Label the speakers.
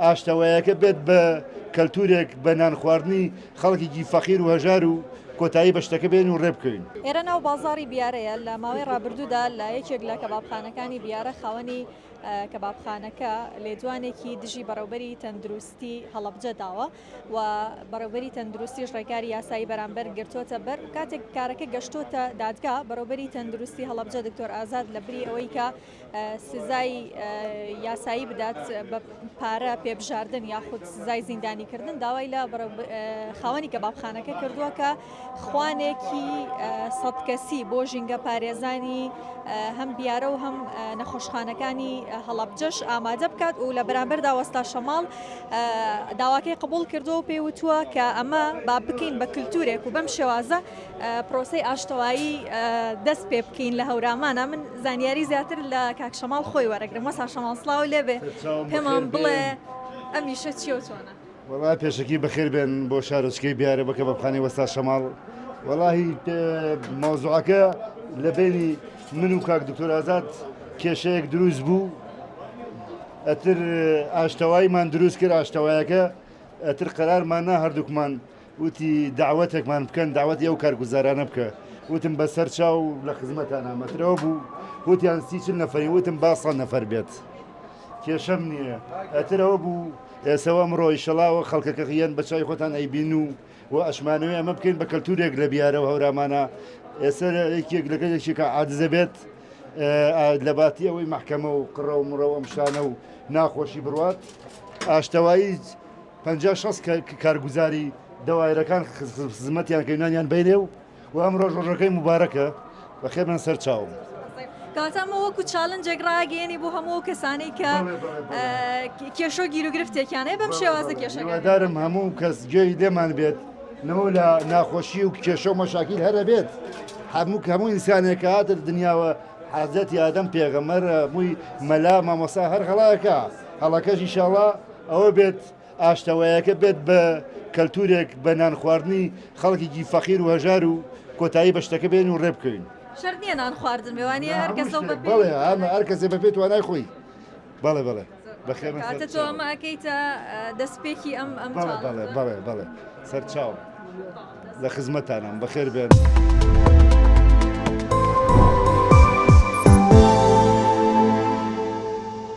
Speaker 1: ئاشتەوەیەکە بێت بە کەلتورێک بە نان خواردنی خەڵکێکی فەقیر و هەژار و کۆتایی بە شتەکە بێن و ڕێ بکەین.
Speaker 2: ئێرە ناو بازاری بیارەیە لە ماوەی ڕابردوودا لە یەکێک لە کەبابخانەکانی بیارە خاوەنی کەبابخانەکە لێدوانێکی دژی بەڕێوەبەری تەندروستی هەڵەبجە داوە و بەڕێوەبەری تەندروستیش ڕێکاری یاسایی بەرامبەر گرتوۆتە بەر کاتێک کارەکە گەشتۆتە دادگا بەڕێوەبەری تەندروستی هەڵەبجە دکتۆر ئازاد لە بری ئەوەی کە سزای یاسایی بدات بە پارە پێبژاردن یاخود سزای زیندانیکردن داوای لە خاوەنی کەبابخانەکە کردووە کە خوانێکی سەد کەسی بۆ ژینگە پارێزانی هەم بیارە و هەم نەخۆشخانەکانی هەڵەبجەش ئامادە بکات و لە بەرامبەردا وەستا شەماڵ داواکەی قبول کردو و پێی وتووە کە ئەمە با بکەین بە کللتورێک و بەم شێوازە پرۆسی ئاشتەوایی دەست پێ بکەین لە هەورامانە. من زانیاری زیاتر لە کاک شەماڵ خۆی وەرەگرم وەستا شەماڵ سڵاو لێبێ پێمان بڵێ ئەمیشە چی و چۆنە؟
Speaker 1: وەڵای پێشەکی بەخێر بێن بۆ شارۆچکەی بیارە بە کەبابخانەی وەستا شەماڵ. وەڵاهی مۆزوعەکە لە بینی من و کاک دکتۆر ئازاد کێشەیەک دروست بوو، ئەتر ئاشتەواییمان دروست کرد. ئاشتەوایەکە ئەتر قەرارمان نا هەردووکمان وتی داوەتێکمان بکەن، داوەتی ئەو کارگوزارانە بکە. وتم بەسەر چاو لە خزمەتان ئامەترەوە بوو، وتیان 30 نەفەری، وتم با 100 نەفەر بێت، کێشەم نییە. ئەتر ئەوە بوو ئێسەوە ئەمڕۆ ئیشەڵاوە خەڵکەکە خیان بە چای خۆتان ئەیبین و ئەشمانەوەی ئەمە بکەین بە کەلتورێک لە بیارە و هەورامانە. ئێستا یەکێک لەگەلێکێکە عاجزە بێت لە باتی ئەوەی مەحکەمە و قڕە و مڕە و ئەم شانە و ناخۆشی بڕوات. ئاشتەوایی 50-60 کارگوزاری دەوایرەکان خزمەتیان کە یونانیان بینێ و ئەم ڕۆژەکەی مبارەکە بەخێرمان سەر چاوم.
Speaker 2: کاتەمە وەکو چالنجێک ڕاگەیەنی بۆ هەموو کەسانەی کە کێشۆ گیر و گرفتێکیانەیە بەم شێوازە
Speaker 1: کێشەدارم هەموو کەس گوێی لێمان بێت نەوە لە ناخۆشی و کێشە و مەشاکیل هەرە بێت. هەموو ئینسانێکە هاتر دنیاوە حەزەتی ئادەم پێغەمبەر مووی مەلا مامۆستا هەر هەڵاکە هەڵەکەش ئینشاڵڵا ئەوە بێت ئاشتەوەیەکە بێت بە کەلتورێک بە نان خواردنی خەڵکێکی فەقیر و هەژار و کۆتایی بە شتەکە بێن و ڕێ بکەین.
Speaker 2: شەرت نییە نان خواردن میوانە هەر کەسە
Speaker 1: بەڵێ هەر کەسێ بەپێ توانای خۆی. بەڵێ بەڵێ
Speaker 2: کاتە تۆ ئەمە ئەکەیتە دەستپێکی ئەم
Speaker 1: بەڵێ سەر چاو لە خزمەتانم بەخێر بێن.